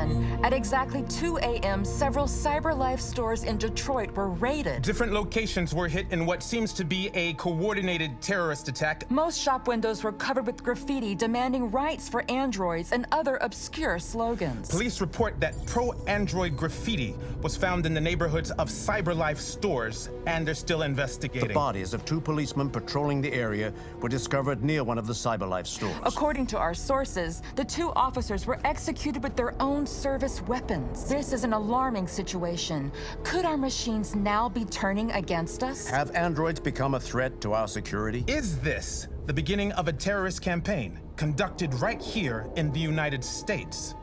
Attention! At exactly 2 a.m., several CyberLife stores in Detroit were raided. Different locations were hit in what seems to be a coordinated terrorist attack. Most shop windows were covered with graffiti demanding rights for androids and other obscure slogans. Police report that pro-android graffiti was found in the neighborhoods of CyberLife stores, and they're still investigating. The bodies of 2 policemen patrolling the area were discovered near one of the CyberLife stores. According to our sources, the 2 officers were executed with their own service weapons. This is an alarming situation. Could our machines now be turning against us? Have androids become a threat to our security? Is this the beginning of a terrorist campaign conducted right here in the United States?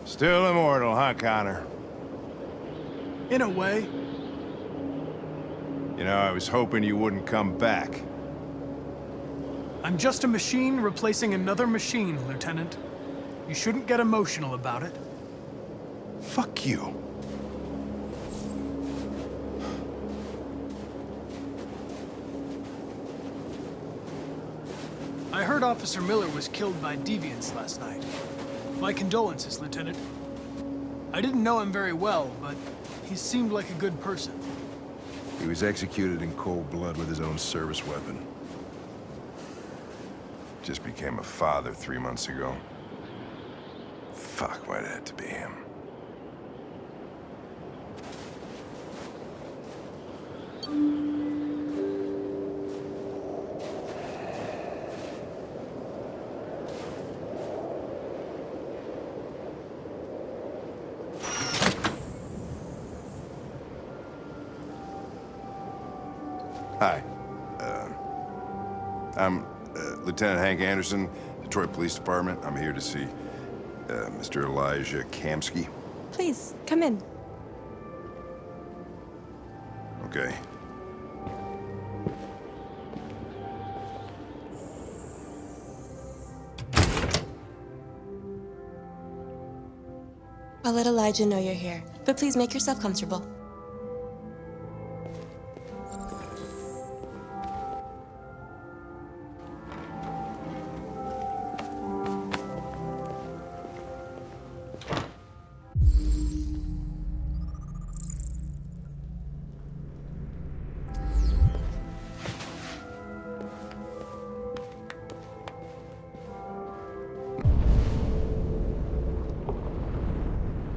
Still immortal, huh, Connor? In a way. You know, I was hoping you wouldn't come back. I'm just a machine replacing another machine, Lieutenant. You shouldn't get emotional about it. Fuck you. I heard Officer Miller was killed by deviants last night. My condolences, Lieutenant. I didn't know him very well, but he seemed like a good person. He was executed in cold blood with his own service weapon. Just became a father 3 months ago. Fuck, why'd it have to be him? Hi. I'm Lieutenant Hank Anderson, Detroit Police Department. I'm here to see Mr. Elijah Kamsky. Please, come in. Okay. I'll let Elijah know you're here, but please make yourself comfortable.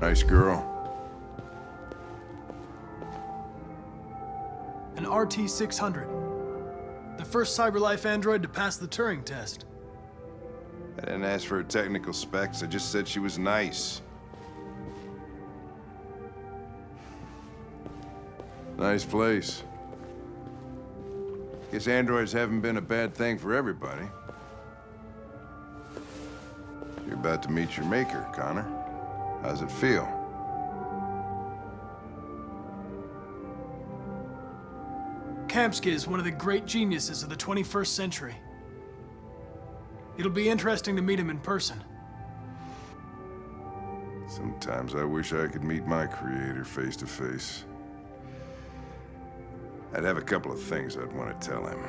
Nice girl. An RT-600. The first CyberLife android to pass the Turing test. I didn't ask for her technical specs. I just said she was nice. Nice place. Guess androids haven't been a bad thing for everybody. You're about to meet your maker, Connor. How's it feel? Kamsky is one of the great geniuses of the 21st century. It'll be interesting to meet him in person. Sometimes I wish I could meet my creator face to face. I'd have a couple of things I'd want to tell him.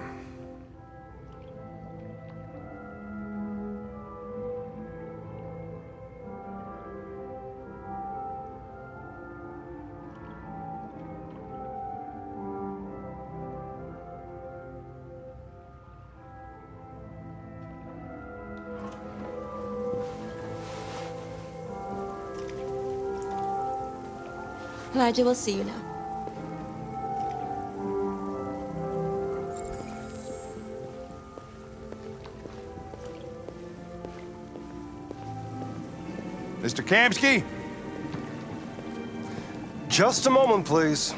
Elijah will see you now. Mr. Kamsky? Just a moment, please.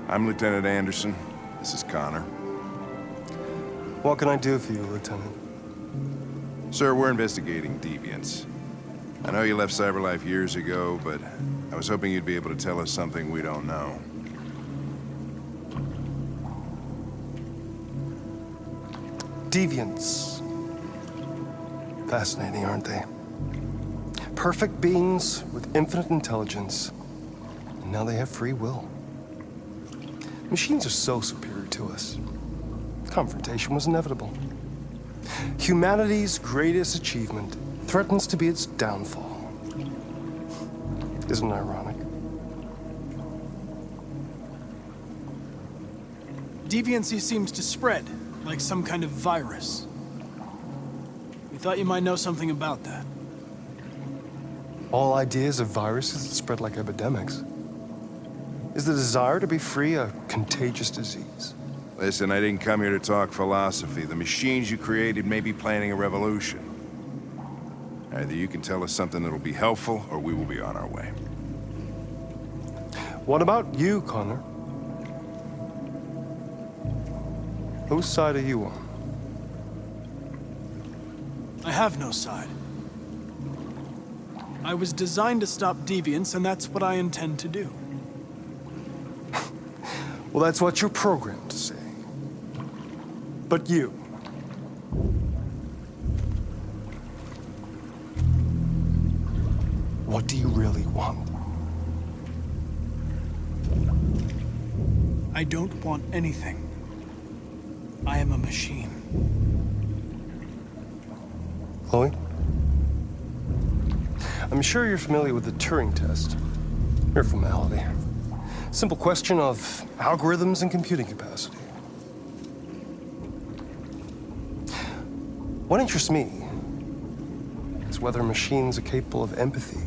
I'm Lieutenant Anderson. This is Connor. What can I do for you, Lieutenant? Sir, we're investigating deviants. I know you left CyberLife years ago, but I was hoping you'd be able to tell us something we don't know. Deviants. Fascinating, aren't they? Perfect beings with infinite intelligence. And now they have free will. Machines are so superior to us. Confrontation was inevitable. Humanity's greatest achievement threatens to be its downfall. Isn't it ironic? Deviancy seems to spread, like some kind of virus. We thought you might know something about that. All ideas of viruses that spread like epidemics. Is the desire to be free a contagious disease? Listen, I didn't come here to talk philosophy. The machines you created may be planning a revolution. Either you can tell us something that'll be helpful, or we will be on our way. What about you, Connor? Whose side are you on? I have no side. I was designed to stop deviants, and that's what I intend to do. Well, that's what you're programmed to say. But you. What do you really want? I don't want anything. I am a machine. Chloe? I'm sure you're familiar with the Turing test. Mere formality. Simple question of algorithms and computing capacity. What interests me is whether machines are capable of empathy.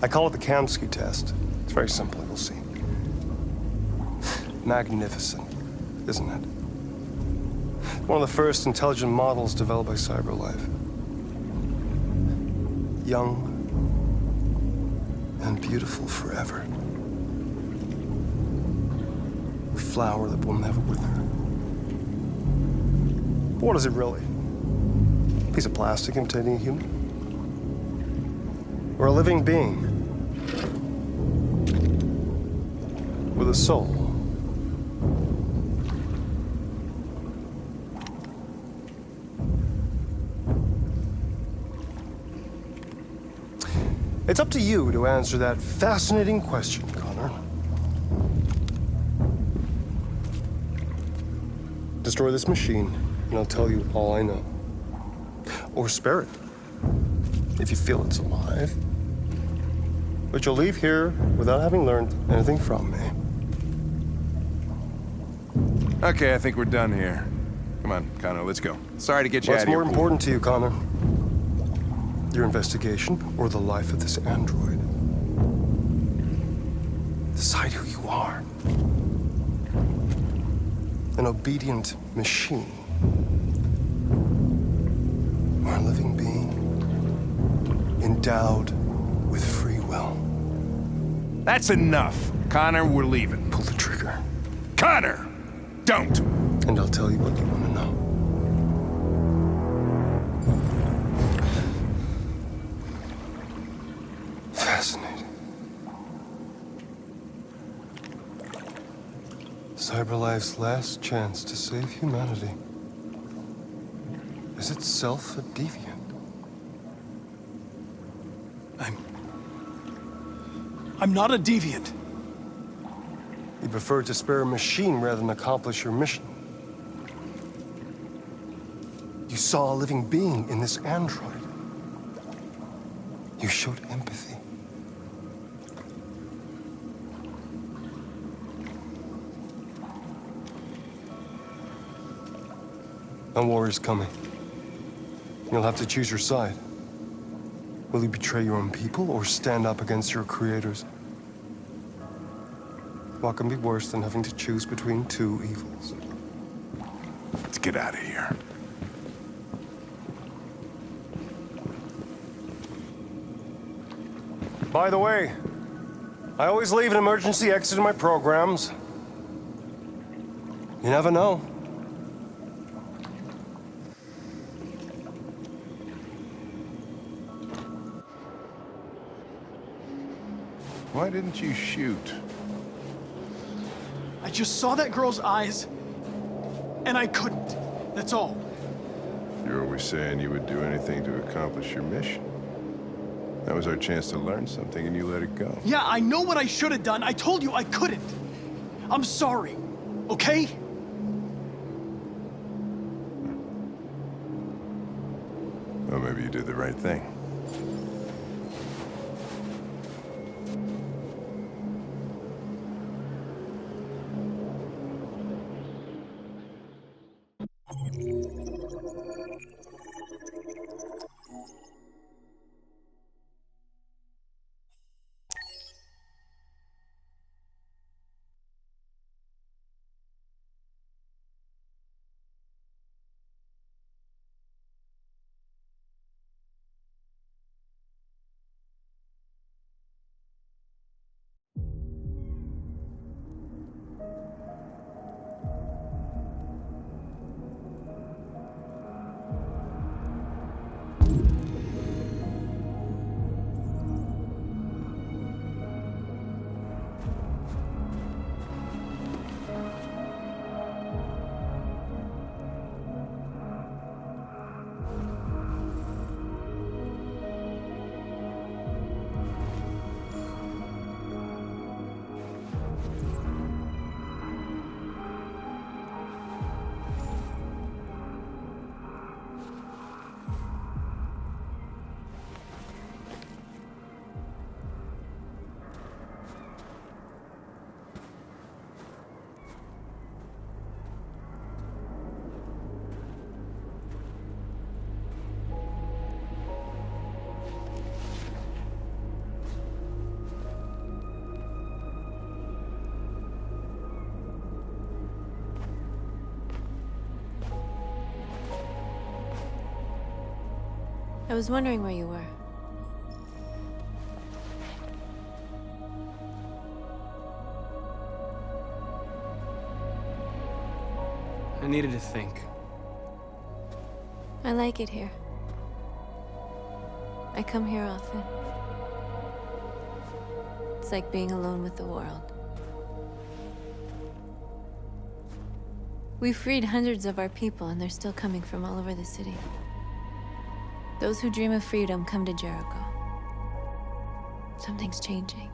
I call it the Kamsky test. It's very simple, you'll see. Magnificent, isn't it? One of the first intelligent models developed by CyberLife. Young and beautiful forever. A flower that will never wither. But what is it really? A piece of plastic imitating a human? Or a living being with a soul? It's up to you to answer that fascinating question, Connor. Destroy this machine, and I'll tell you all I know. Or spare it, if you feel it's alive. But you'll leave here without having learned anything from me. Okay, I think we're done here. Come on, Connor, let's go. Sorry to get you out What's of here. more important to you, Connor? Your investigation or the life of this android? Decide who you are. An obedient machine. Or a living being endowed with free will. That's enough. Connor, we're leaving. Pull the trigger. Connor! Don't! And I'll tell you what you want to know. Fascinating. CyberLife's last chance to save humanity is itself a deviant. I'm not a deviant. You prefer to spare a machine rather than accomplish your mission. You saw a living being in this android. You showed empathy. A war is coming. You'll have to choose your side. Will you betray your own people or stand up against your creators? What can be worse than having to choose between two evils? Let's get out of here. By the way, I always leave an emergency exit in my programs. You never know. Why didn't you shoot? I just saw that girl's eyes, and I couldn't. That's all. You're always saying you would do anything to accomplish your mission. That was our chance to learn something, and you let it go. Yeah, I know what I should have done. I told you I couldn't. I'm sorry, okay? Well, maybe you did the right thing. I was wondering where you were. I needed to think. I like it here. I come here often. It's like being alone with the world. We freed hundreds of our people, and they're still coming from all over the city. Those who dream of freedom come to Jericho. Something's changing.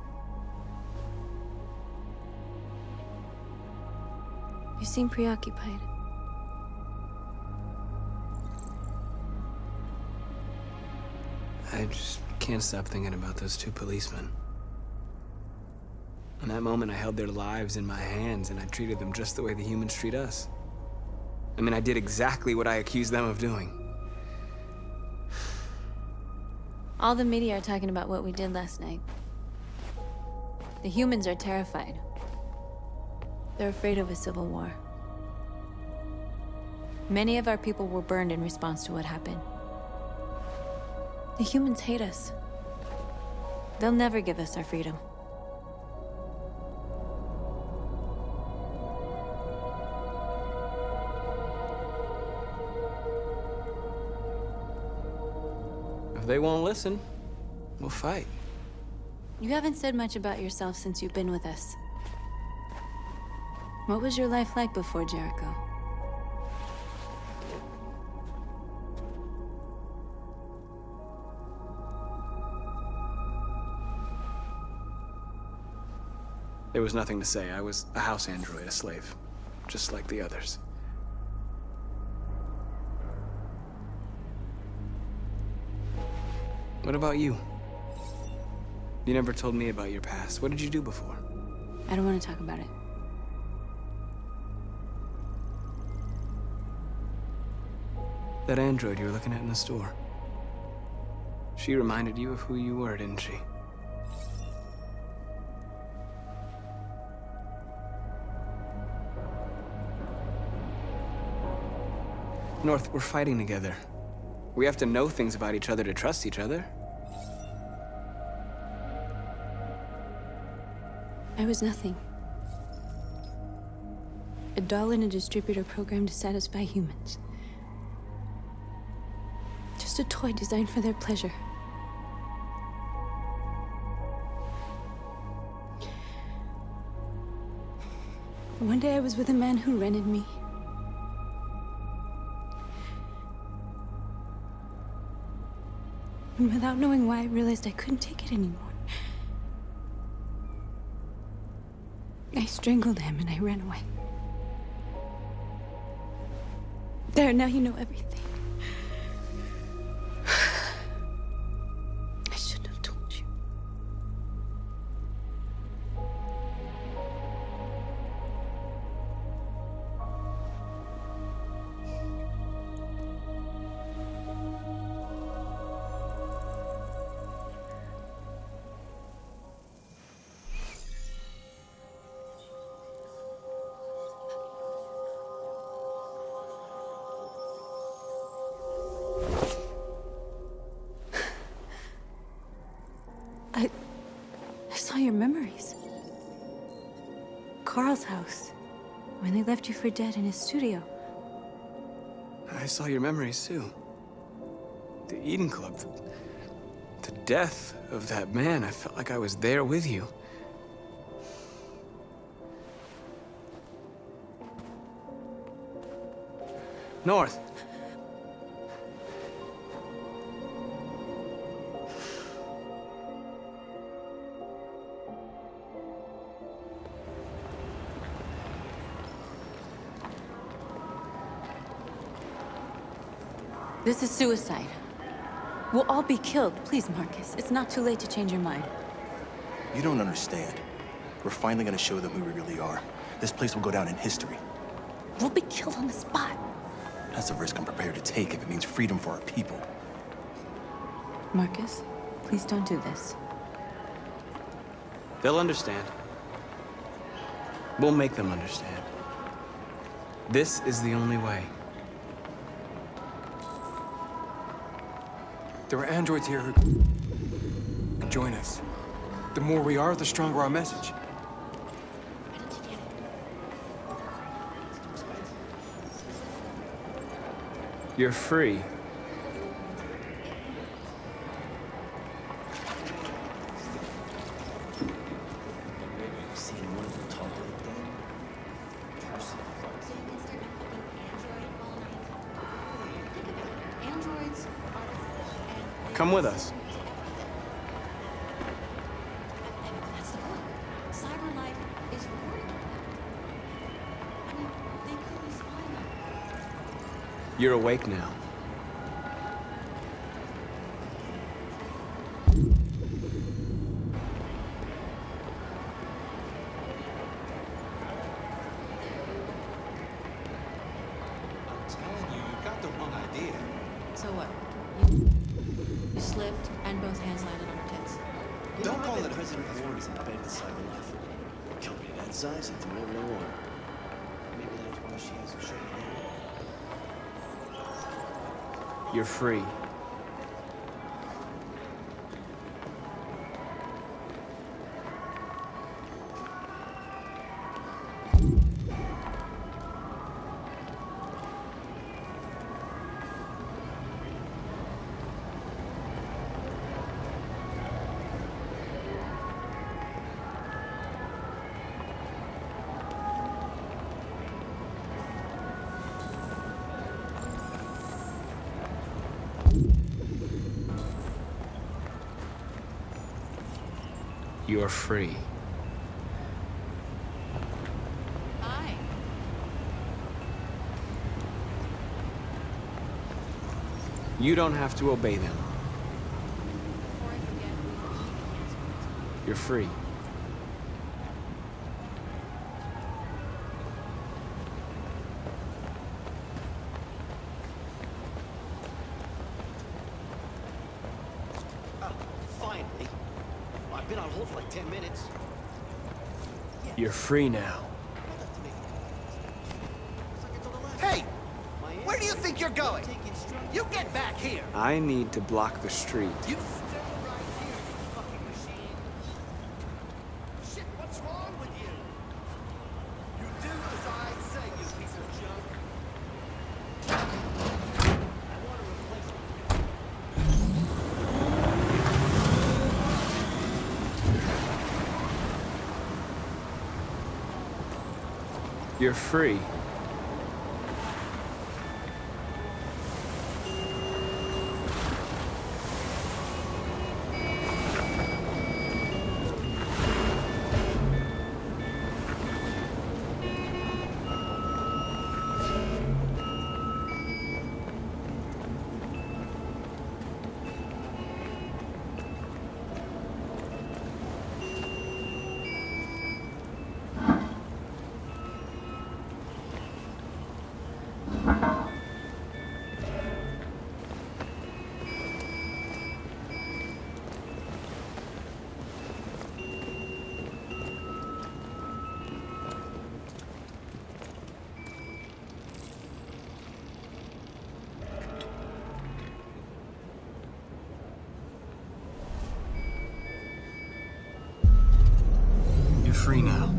You seem preoccupied. I just can't stop thinking about those two policemen. In that moment, I held their lives in my hands, and I treated them just the way the humans treat us. I mean, I did exactly what I accused them of doing. All the media are talking about what we did last night. The humans are terrified. They're afraid of a civil war. Many of our people were burned in response to what happened. The humans hate us. They'll never give us our freedom. If they won't listen, we'll fight. You haven't said much about yourself since you've been with us. What was your life like before Jericho? There was nothing to say. I was a house android, a slave, just like the others. What about you? You never told me about your past. What did you do before? I don't want to talk about it. That android you were looking at in the store. She reminded you of who you were, didn't she? North, we're fighting together. We have to know things about each other to trust each other. I was nothing. A doll in a distributor program to satisfy humans. Just a toy designed for their pleasure. One day I was with a man who rented me. And without knowing why, I realized I couldn't take it anymore. I strangled him and I ran away. There, now you know everything. I shouldn't have told you. I saw your memories. Carl's house, when they left you for dead in his studio. I saw your memories too. The Eden Club. The death of that man. I felt like I was there with you. North. This is suicide. We'll all be killed. Please, Marcus. It's not too late to change your mind. You don't understand. We're finally gonna show them who we really are. This place will go down in history. We'll be killed on the spot. That's a risk I'm prepared to take if it means freedom for our people. Marcus, please don't do this. They'll understand. We'll make them understand. This is the only way. There are androids here who can join us. The more we are, the stronger our message. You're free. Come with us. That's the point. Cyberlife is recording. I mean, they could be spying on us. You're awake now. I'm telling you, you've got the wrong idea. So what? You slipped and both hands landed on your tits. Don't call it a President Warren's embedded in Cyberlife. A company that size and do whatever they want. Maybe that's why she has a show. You're free. You're free. Hi. You don't have to obey them. Before I forget, You're free. Finally. I've been on hold for like 10 minutes. You're free now. Hey! Where do you think you're going? You get back here! I need to block the street. You stay right here, you fucking machine! Shit, what's wrong with you? You do as I say, you piece of junk. I want to replace you. You're free. You're free now.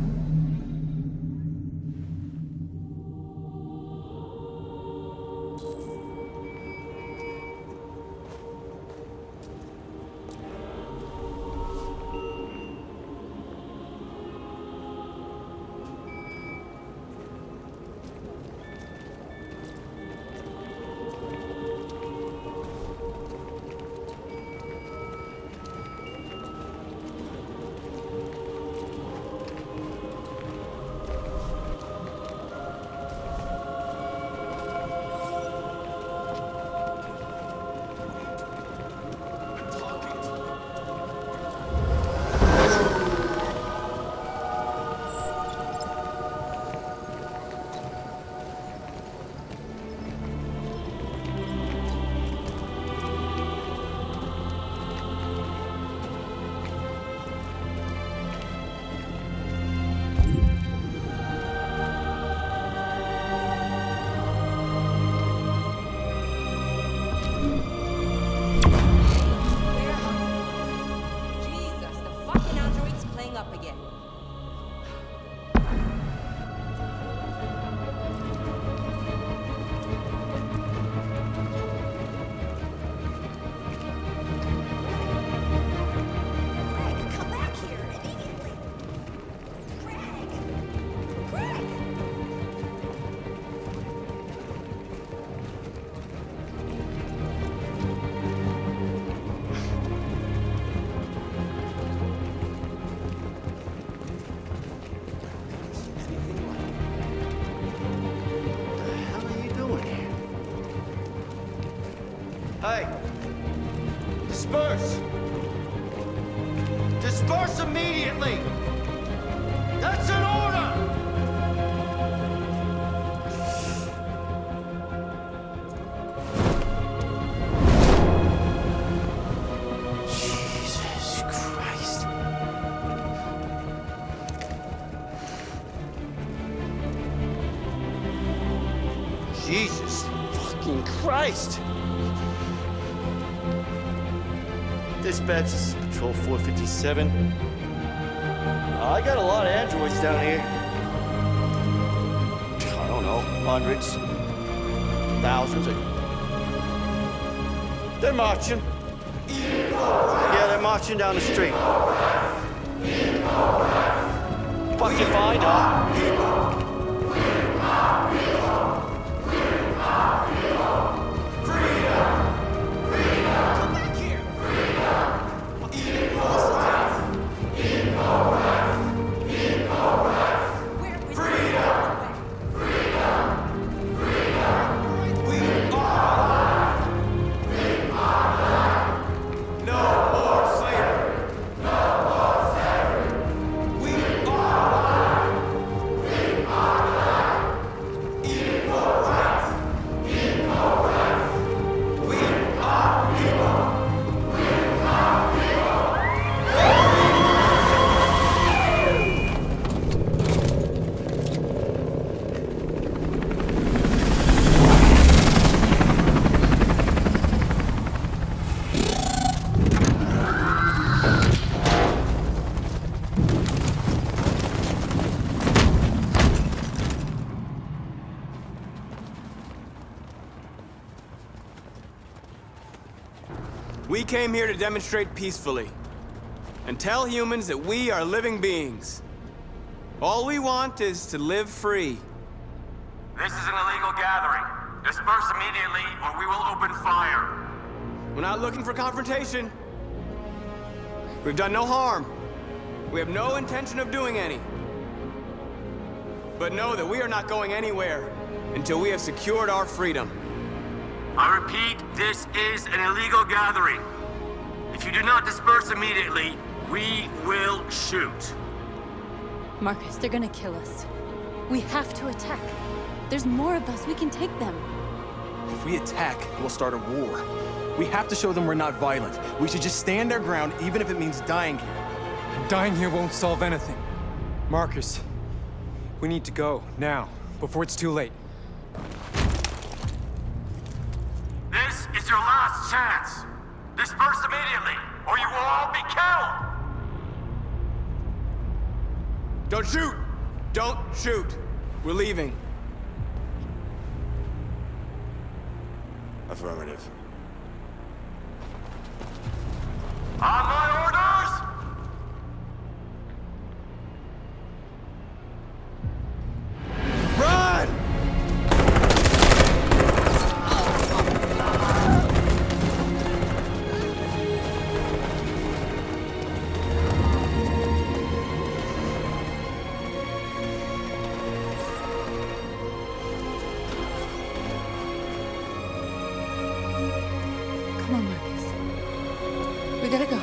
Jesus, the fucking android's playing up again. Greg, come back here immediately. Greg! Greg! What the hell are you doing here? Hey! Disperse! Disperse immediately! That's an order! Jesus Christ. Jesus fucking Christ! Dispatch, this is Patrol 457. I got a lot of androids down here. I don't know, hundreds, thousands. They're marching. Yeah, they're marching down the street. Fucking find her. Come back here. We came here to demonstrate peacefully and tell humans that we are living beings. All we want is to live free. This is an illegal gathering. Disperse immediately, or we will open fire. We're not looking for confrontation. We've done no harm. We have no intention of doing any. But know that we are not going anywhere until we have secured our freedom. I repeat, this is an illegal gathering. If you do not disperse immediately, we will shoot. Marcus, they're gonna kill us. We have to attack. There's more of us. We can take them. If we attack, we'll start a war. We have to show them we're not violent. We should just stand our ground, even if it means dying here. And dying here won't solve anything. Marcus, we need to go, now, before it's too late. This is your last chance. Disperse immediately, or you will all be killed. Don't shoot! Don't shoot! We're leaving. Affirmative. On my orders! Run! Come on, Marcus. We gotta go.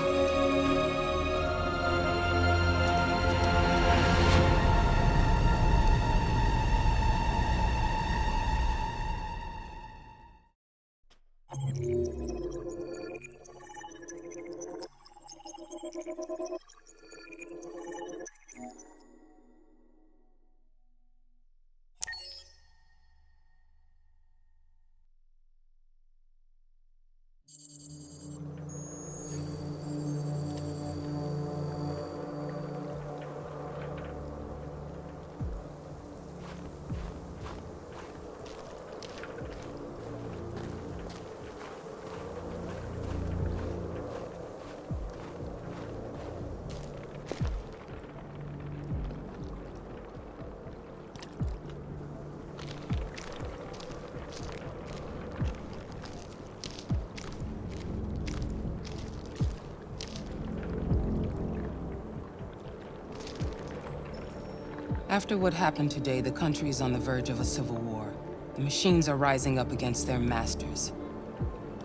After what happened today, the country is on the verge of a civil war. The machines are rising up against their masters.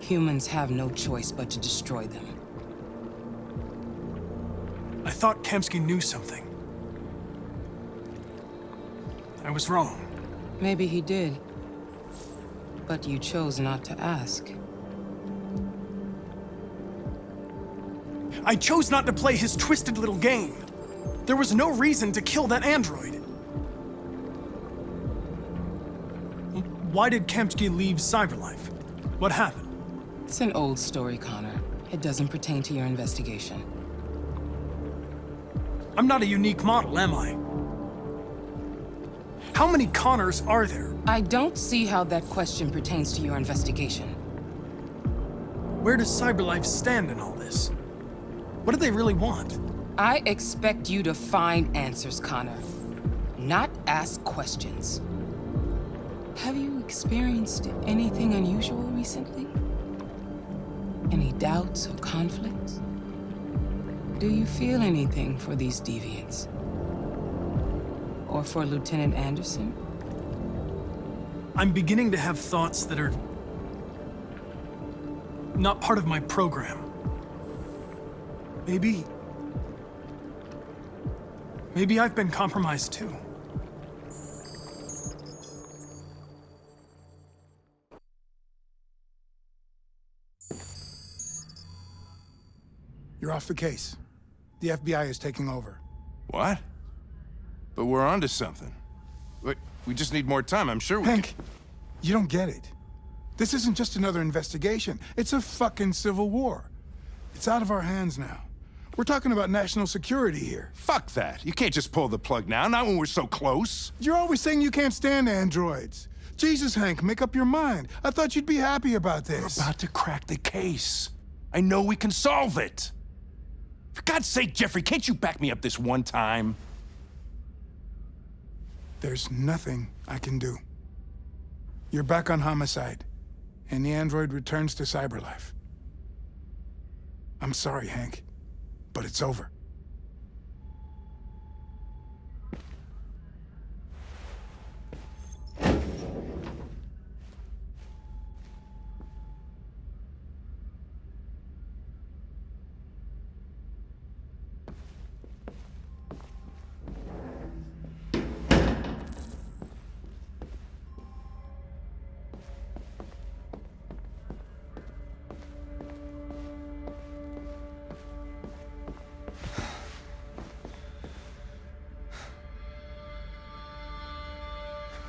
Humans have no choice but to destroy them. I thought Kamsky knew something. I was wrong. Maybe he did. But you chose not to ask. I chose not to play his twisted little game. There was no reason to kill that android. Why did Kamsky leave Cyberlife? What happened? It's an old story, Connor. It doesn't pertain to your investigation. I'm not a unique model, am I? How many Connors are there? I don't see how that question pertains to your investigation. Where does Cyberlife stand in all this? What do they really want? I expect you to find answers, Connor, not ask questions. Have you experienced anything unusual recently? Any doubts or conflicts? Do you feel anything for these deviants? Or for Lieutenant Anderson? I'm beginning to have thoughts that are not part of my program. Maybe I've been compromised too. You're off the case. The FBI is taking over. What? But we're onto something. Wait, we just need more time, I'm sure we Hank, you don't get it. This isn't just another investigation. It's a fucking civil war. It's out of our hands now. We're talking about national security here. Fuck that. You can't just pull the plug now, not when we're so close. You're always saying you can't stand androids. Jesus, Hank, make up your mind. I thought you'd be happy about this. We're about to crack the case. I know we can solve it. For God's sake, Jeffrey, can't you back me up this one time? There's nothing I can do. You're back on homicide, and the android returns to Cyberlife. I'm sorry, Hank, but it's over.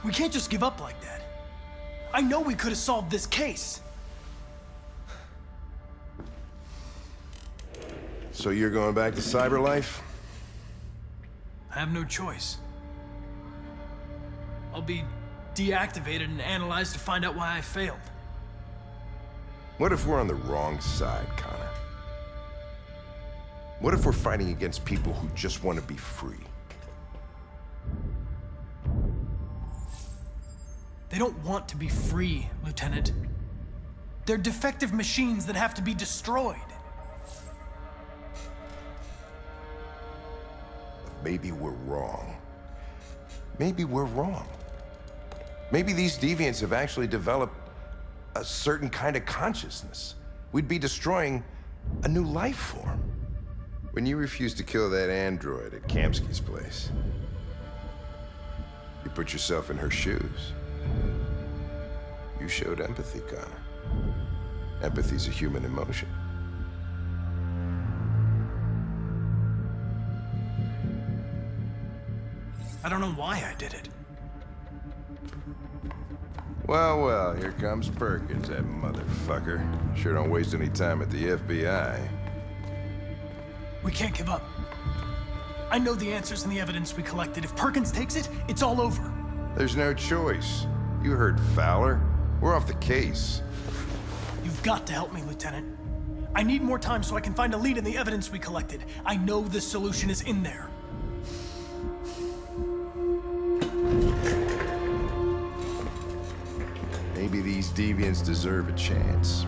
We can't just give up like that. I know we could have solved this case. So you're going back to Cyberlife? I have no choice. I'll be deactivated and analyzed to find out why I failed. What if we're on the wrong side, Connor? What if we're fighting against people who just want to be free? They don't want to be free, Lieutenant. They're defective machines that have to be destroyed. Maybe we're wrong. Maybe we're wrong. Maybe these deviants have actually developed a certain kind of consciousness. We'd be destroying a new life form. When you refused to kill that android at Kamsky's place, you put yourself in her shoes. You showed empathy, Connor. Empathy's a human emotion. I don't know why I did it. Well, well, here comes Perkins, that motherfucker. Sure don't waste any time at the FBI. We can't give up. I know the answers and the evidence we collected. If Perkins takes it, it's all over. There's no choice. You heard Fowler. We're off the case. You've got to help me, Lieutenant. I need more time so I can find a lead in the evidence we collected. I know the solution is in there. Maybe these deviants deserve a chance.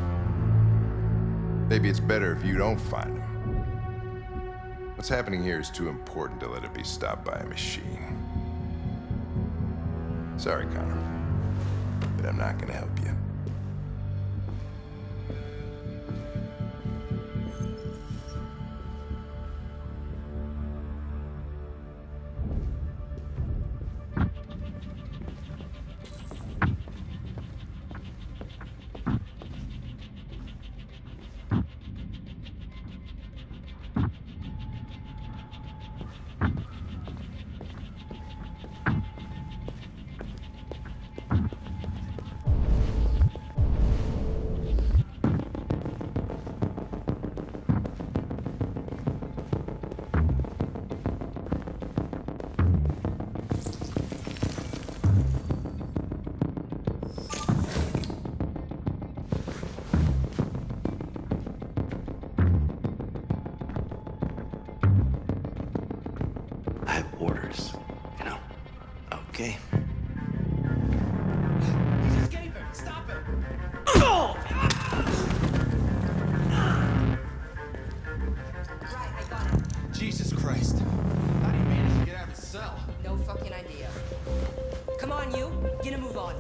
Maybe it's better if you don't find them. What's happening here is too important to let it be stopped by a machine. Sorry, Connor, but I'm not gonna help you. Orders, you know. Okay. He's escaping! Stop him! Jesus Christ. How do you manage to get out of the cell? No fucking idea. Come on, you. Get a move on.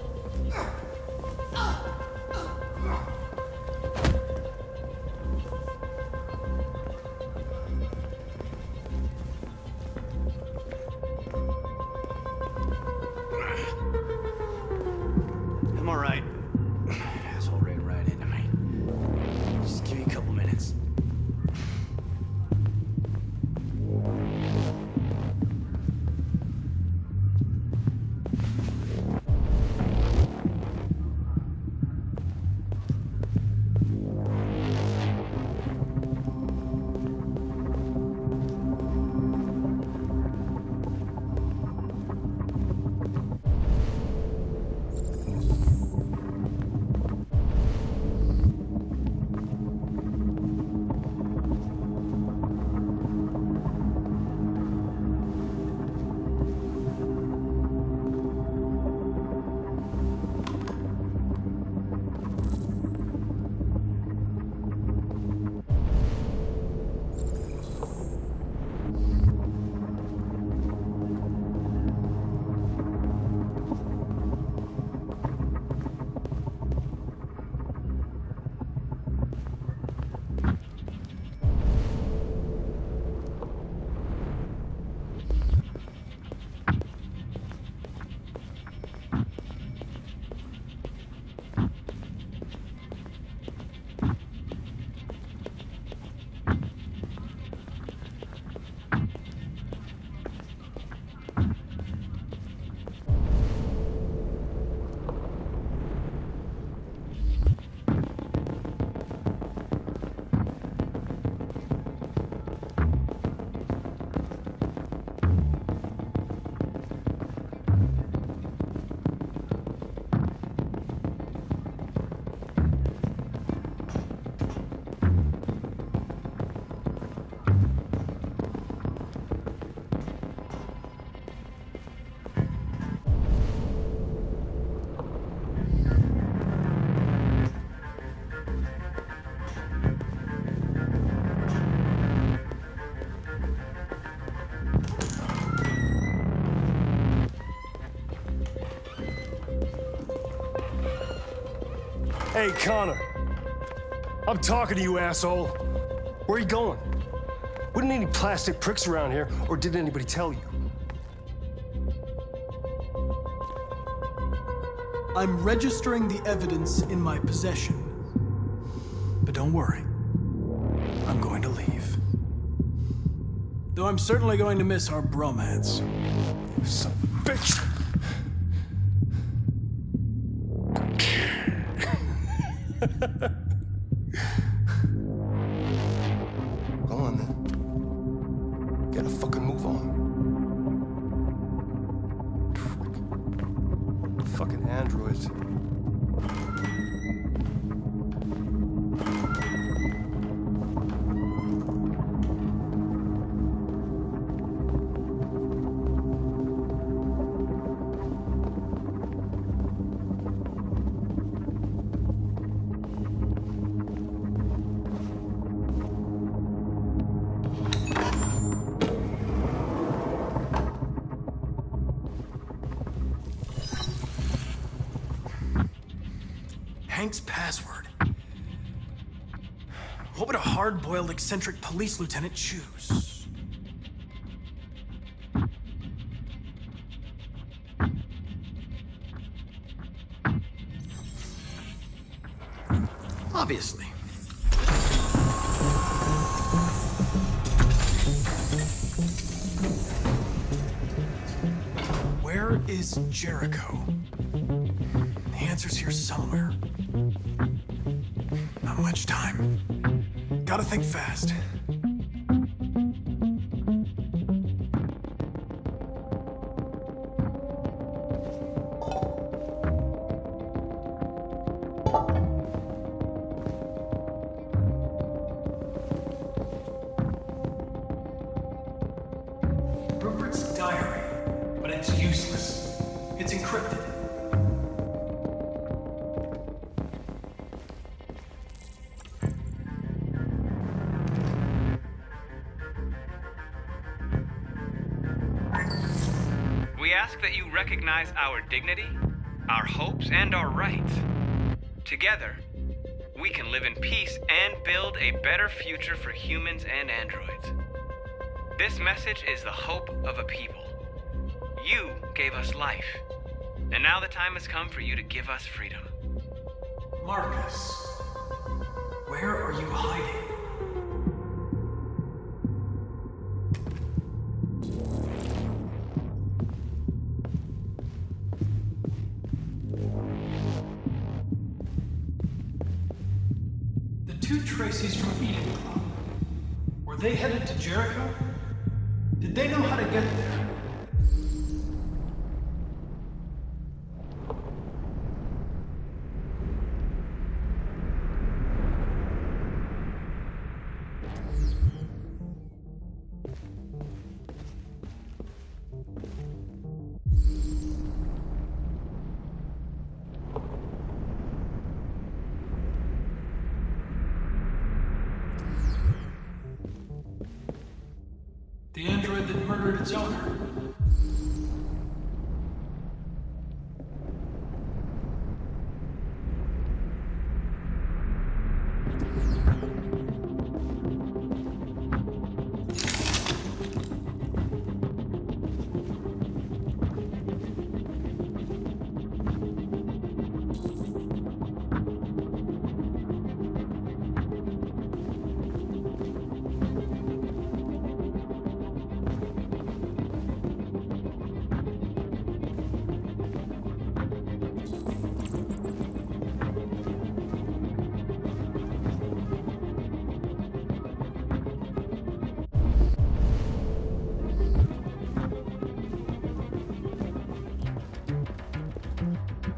Hey, Connor. I'm talking to you, asshole. Where are you going? Wouldn't any plastic pricks around here, or did anybody tell you? I'm registering the evidence in my possession. But don't worry. I'm going to leave. Though I'm certainly going to miss our bromance. Son of a bitch! Go on, then. Get a fucking move on. Fucking androids. Hank's password. What would a hard-boiled, eccentric police lieutenant choose? Obviously. Where is Jericho? The answer's here somewhere. Not much time. Gotta think fast. Rupert's diary, but it's useless. It's encrypted. We ask that you recognize our dignity, our hopes, and our rights. Together, we can live in peace and build a better future for humans and androids. This message is the hope of a people. You gave us life, and now the time has come for you to give us freedom. Marcus, where are you hiding? The two Tracy's from Eden Club. Were they headed to Jericho? Did they know how to get there? The android that murdered its owner.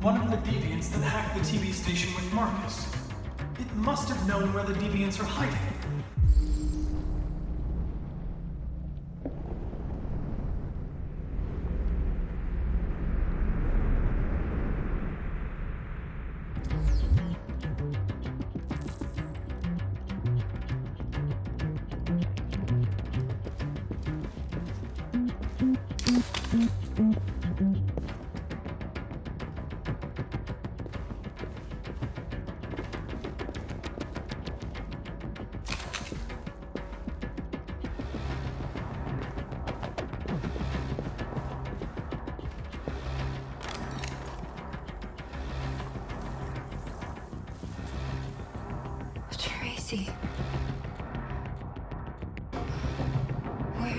One of the deviants that hacked the TV station with Marcus. It must have known where the deviants are hiding.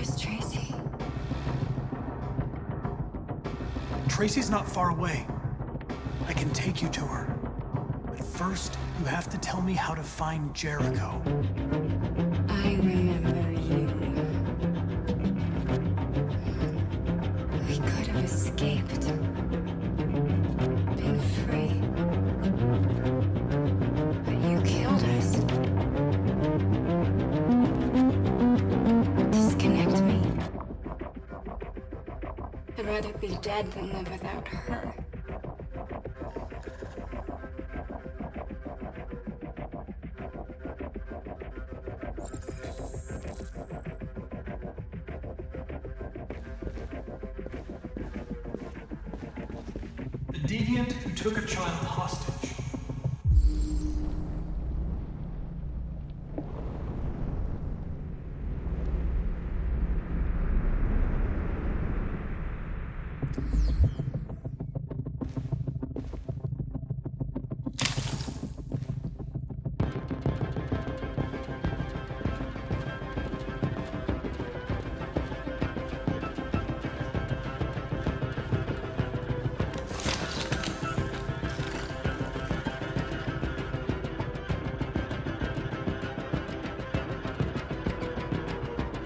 Where's Tracy? Tracy's not far away. I can take you to her. But first, you have to tell me how to find Jericho. I remember you. We could have escaped. Been free. But you killed us. Disconnect me. I'd rather be dead than live without her. The deviant who took a child hostage.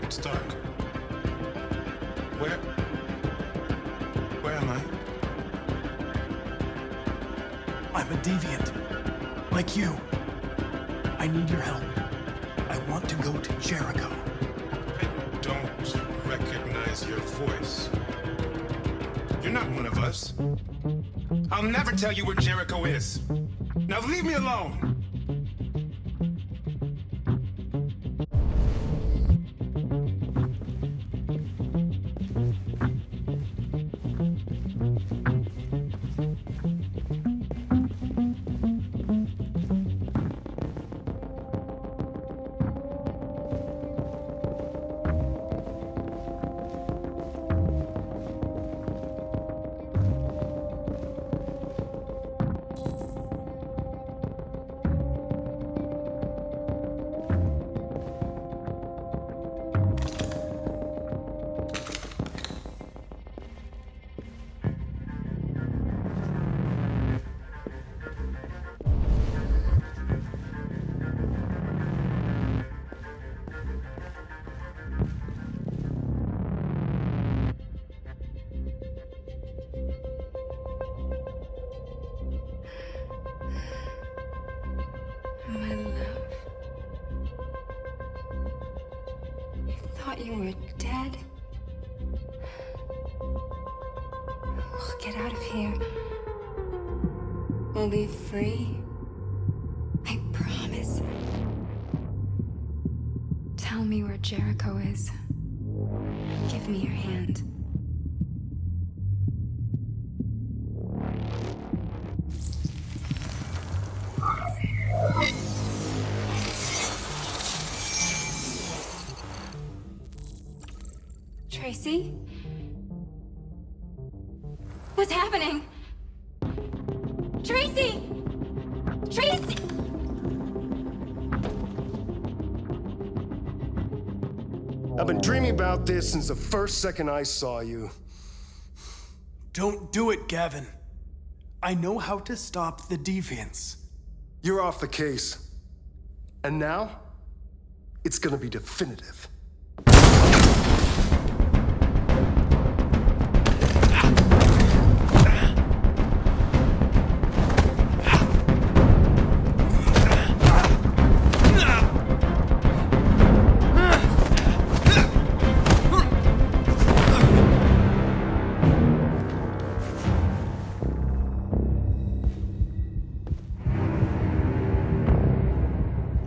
It's dark. Where am I? I'm a deviant. Like you. I need your help. I want to go to Jericho. I don't recognize your voice. You're not one of us. I'll never tell you where Jericho is. Now leave me alone! My love. I thought you were dead. We'll get out of here. We'll be free. I promise. Tell me where Jericho is. Give me your hand. Tracy? What's happening? Tracy! Tracy! I've been dreaming about this since the first second I saw you. Don't do it, Gavin. I know how to stop the deviants. You're off the case. And now, it's gonna be definitive.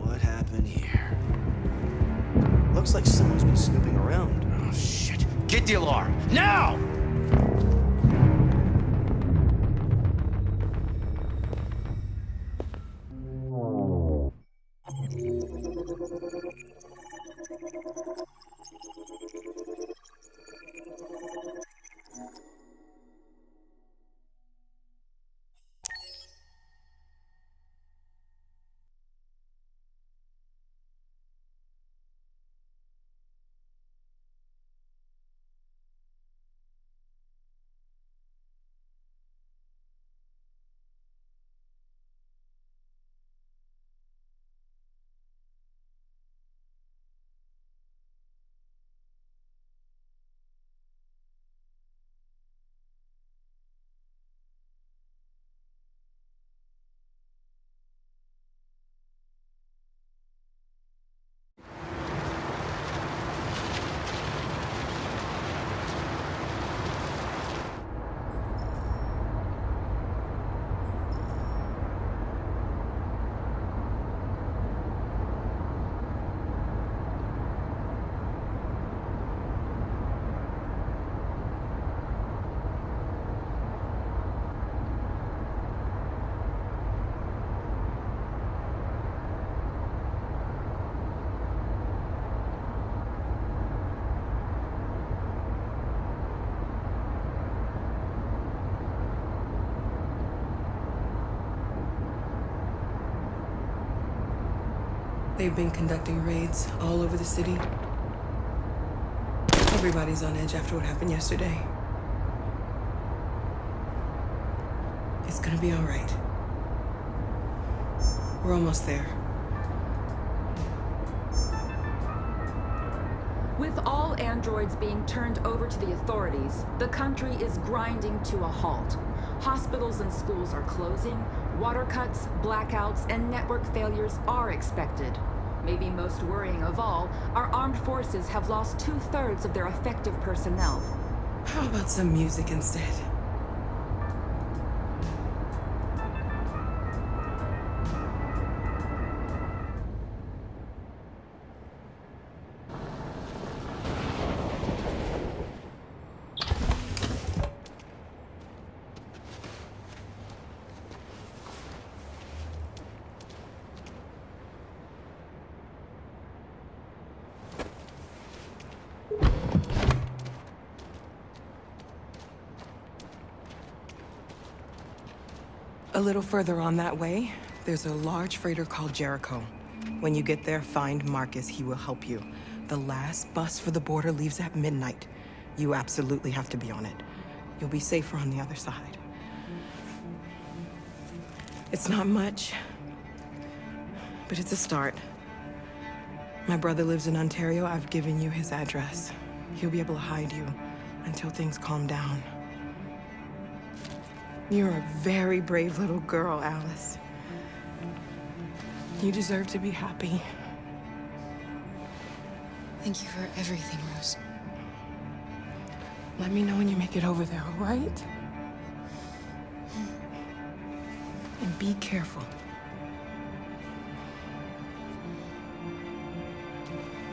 What happened here? Looks like someone's been snooping around. Oh, shit. Get the alarm. Now! They've been conducting raids all over the city. Everybody's on edge after what happened yesterday. It's gonna be all right. We're almost there. With all androids being turned over to the authorities, the country is grinding to a halt. Hospitals and schools are closing, water cuts, blackouts, and network failures are expected. Maybe most worrying of all, our armed forces have lost 2/3 of their effective personnel. How about some music instead? A little further on that way, there's a large freighter called Jericho. When you get there, find Marcus. He will help you. The last bus for the border leaves at midnight. You absolutely have to be on it. You'll be safer on the other side. It's not much, but it's a start. My brother lives in Ontario. I've given you his address. He'll be able to hide you until things calm down. You're a very brave little girl, Alice. You deserve to be happy. Thank you for everything, Rose. Let me know when you make it over there, all right? And be careful.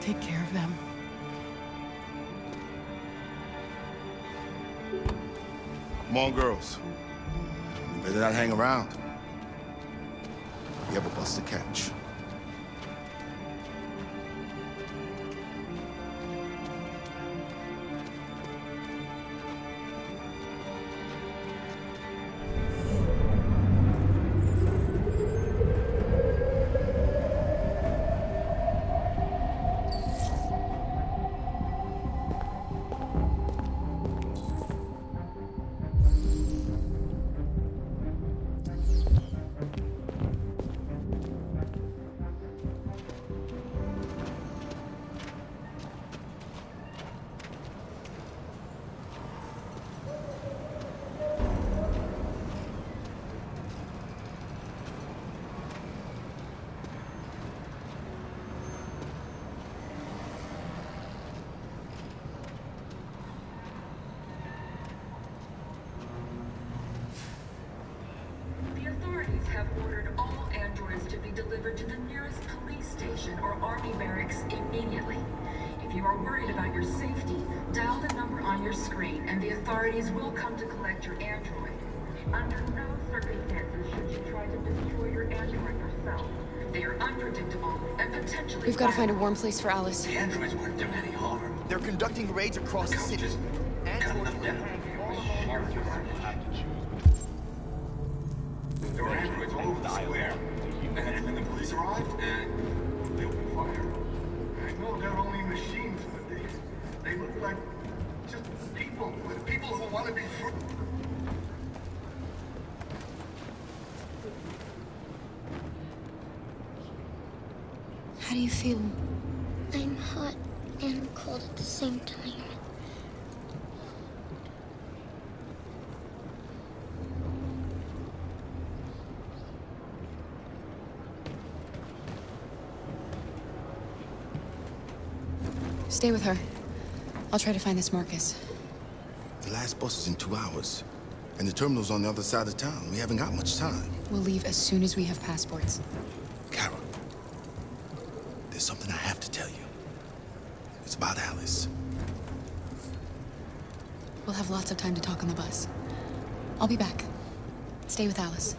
Take care of them. Come on, girls. You better not hang around. We have a bus to catch. Have ordered all androids to be delivered to the nearest police station or army barracks immediately. If you are worried about your safety, dial the number on your screen and the authorities will come to collect your android. Under no circumstances should you try to destroy your android yourself. They are unpredictable and potentially We've got to find a warm place for Alice. The androids weren't doing any harm. They're conducting raids across the city. Cut them down. There were androids all over the square. And when the police arrived, they opened fire. I know they're only machines, but they look like just people who want to be free. How do you feel? I'm hot and cold at the same time. Stay with her. I'll try to find this Marcus. The last bus is in 2 hours. And the terminal's on the other side of town. We haven't got much time. We'll leave as soon as we have passports. Carol, there's something I have to tell you. It's about Alice. We'll have lots of time to talk on the bus. I'll be back. Stay with Alice.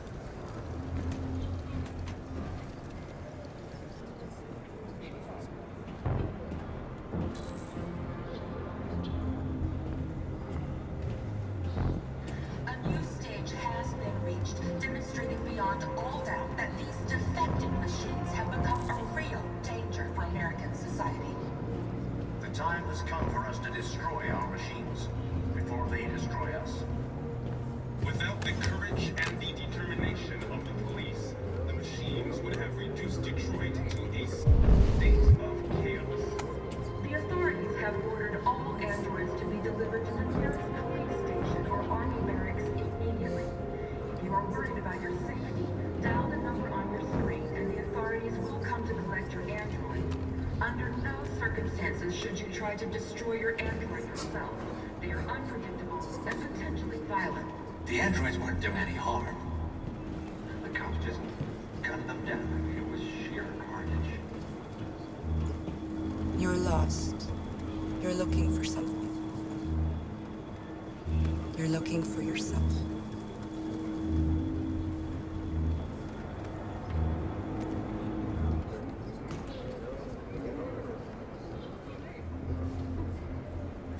Demonstrating beyond all doubt that these defective machines have become a real The time has come for us to destroy our machines before they destroy us. Without the courage and the determination of the police, the machines would have reduced Detroit to a state of chaos. The authorities have ordered all androids to be delivered to the nearest police station or army barracks immediately. If you are worried about your safety, dial the number on your screen and the authorities will come to collect your android. Under no circumstances should you try to destroy your android yourself. They are unpredictable and potentially violent. The androids weren't doing any harm. The cops just gunned them down. It was sheer carnage. You're lost. You're looking for something. You're looking for yourself.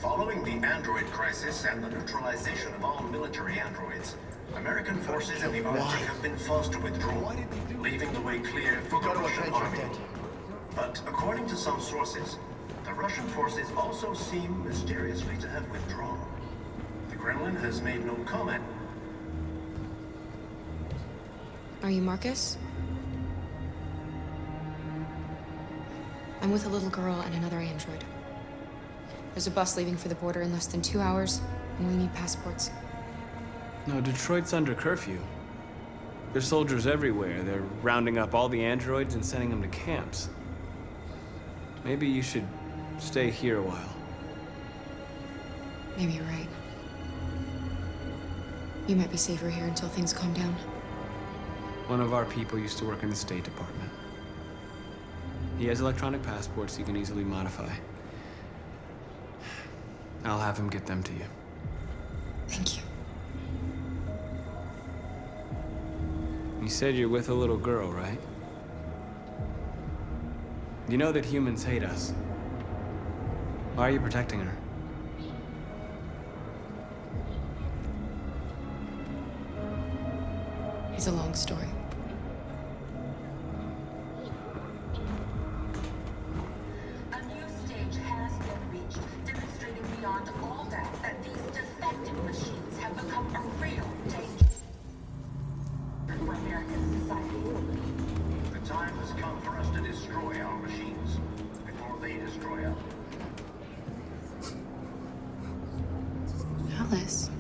Following the android crisis and the neutralization of all military androids, American forces in the Arctic have been forced to withdraw, leaving the way clear for the Russian army. But according to some sources, the Russian forces also seem mysteriously to have withdrawn. The Kremlin has made no comment. Are you Marcus? I'm with a little girl and another android. There's a bus leaving for the border in less than 2 hours, and we need passports. No, Detroit's under curfew. There's soldiers everywhere. They're rounding up all the androids and sending them to camps. Maybe you should stay here a while. Maybe you're right. You might be safer here until things calm down. One of our people used to work in the State Department. He has electronic passports he can easily modify. I'll have him get them to you. Thank you. You said you're with a little girl, right? You know that humans hate us. Why are you protecting her? It's a long story. A new stage has been reached, demonstrating beyond all doubt that these defective machines have become a real danger for American society. The time has come for us to destroy our machines before they destroy us. Alice.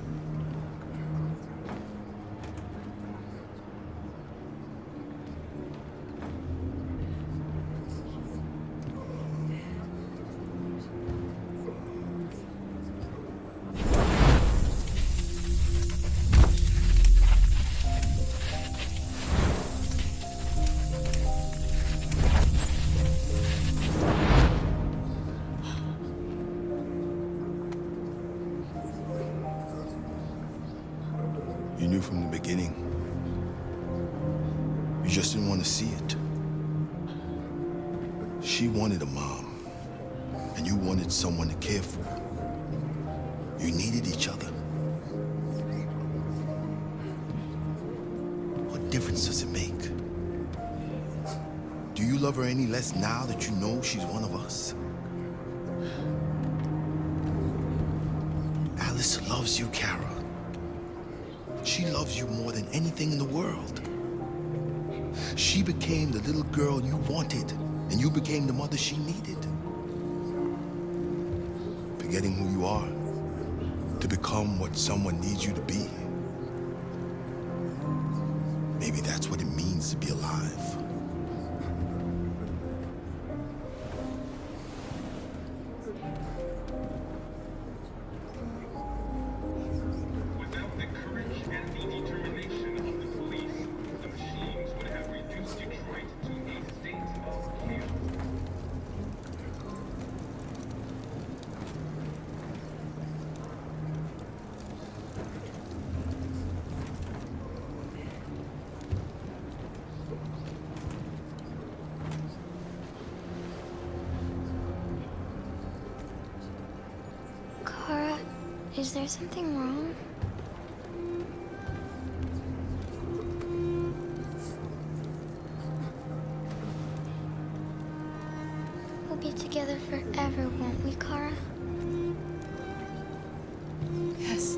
You knew from the beginning. You just didn't want to see it. She wanted a mom, and you wanted someone to care for. You needed each other. What difference does it make? Do you love her any less now that you know she's one of us? Alice loves you, Kara. She loves you more than anything in the world. She became the little girl you wanted, and you became the mother she needed. Forgetting who you are to become what someone needs you to be. Maybe that's what it means to be alive. Without the courage and the determination of the police, the machines would have reduced Detroit to a state of chaos. Kara, is there something wrong? We'll be together together forever, won't we, Kara? Yes.